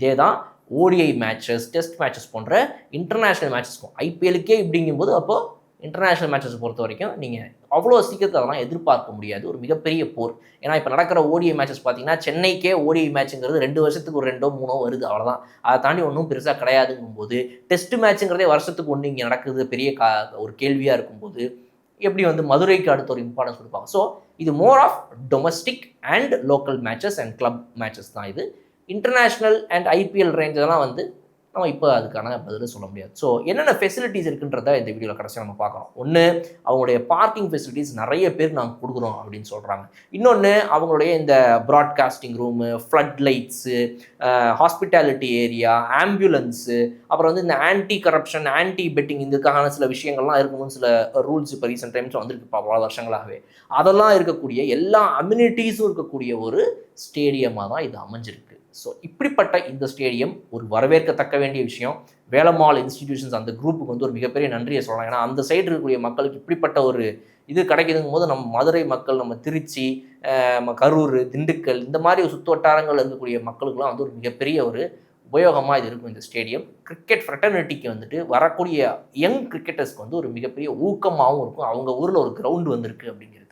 இதே தான் ODI matches, test matches போன்ற இன்டர்நேஷ்னல் மேட்சஸ்க்கும். ஐபிஎலுக்கே இப்படிங்கும்போது அப்போது இன்டர்நேஷ்னல் மேட்சஸ் பொறுத்த வரைக்கும் நீங்கள் அவ்வளோ சீக்கிரத்தில் அதெல்லாம் எதிர்பார்க்க முடியாது. ஒரு மிகப்பெரிய போர். ஏன்னா இப்போ நடக்கிற ஓடிஐ மேட்சஸ் பார்த்தீங்கன்னா, சென்னைக்கே ஓடிஐ மேட்சுங்கிறது 2 வருஷத்துக்கு ஒரு 2ஓ 3ஓ வருது, அவ்வளோதான். அதை தாண்டி ஒன்றும் பெருசாக கிடையாதுங்கும்போது, டெஸ்ட் மேட்சுங்கிறதே வருஷத்துக்கு ஒன்று இங்கே நடக்குது, பெரிய ஒரு கேள்வியாக இருக்கும்போது எப்படி வந்து மதுரைக்கு அடுத்த ஒரு இம்பார்ட்டன்ஸ் கொடுப்பாங்க. ஸோ இது more of domestic and local matches and club matches தான் இது. இன்டர்நேஷ்னல் அண்ட் ஐபிஎல் ரேஞ்ச் இதெல்லாம் வந்து நம்ம இப்போ அதுக்கான பதில் சொல்ல முடியாது. ஸோ என்னென்ன ஃபெசிலிட்டிஸ் இருக்குன்றத இந்த வீடியோவில் கடைசியாக நம்ம பார்க்குறோம். ஒன்று, அவங்களுடைய பார்க்கிங் ஃபெசிலிட்டிஸ் நிறைய பேர் நாங்கள் கொடுக்குறோம் அப்படின்னு சொல்கிறாங்க. இன்னொன்று, அவங்களுடைய இந்த broadcasting room, flood lights, hospitality area, ambulance, அப்புறம் வந்து இந்த ஆன்டி கரப்ஷன், ஆன்டி பெட்டிங் இதுக்கான சில விஷயங்கள்லாம் இருக்கணும்னு சில ரூல்ஸ் இப்போ ரீசெண்ட் டைம்ஸ் வந்திருக்கு பல வருஷங்களாகவே. அதெல்லாம் இருக்கக்கூடிய எல்லா அம்யூனிட்டிஸும் இருக்கக்கூடிய ஒரு ஸ்டேடியமாக தான் இது அமைஞ்சிருக்கு. ஸோ இப்படிப்பட்ட இந்த ஸ்டேடியம் ஒரு வரவேற்கத்தக்க வேண்டிய விஷயம். வேலம்மாள் இன்ஸ்டிடியூஷன்ஸ் அந்த குரூப்புக்கு வந்து ஒரு மிகப்பெரிய நன்றியை சொல்லலாம். ஏன்னா அந்த சைடு இருக்கக்கூடிய மக்களுக்கு இப்படிப்பட்ட ஒரு இது கிடைக்குதுங்கும் போது நம்ம மதுரை மக்கள், நம்ம திருச்சி, கரூர், திண்டுக்கல் இந்த மாதிரி ஒரு சுற்று வட்டாரங்கள் இருக்கக்கூடிய மக்களுக்குலாம் வந்து ஒரு மிகப்பெரிய ஒரு உபயோகமாக இது இருக்கும் இந்த ஸ்டேடியம். கிரிக்கெட் ஃப்ரெட்டர்னிட்டிக்கு வந்துட்டு வரக்கூடிய யங் கிரிக்கெட்டர்ஸ்க்கு வந்து ஒரு மிகப்பெரிய ஊக்கமாகவும் இருக்கும். அவங்க ஊரில் ஒரு கிரவுண்டு வந்திருக்கு அப்படிங்கிறது.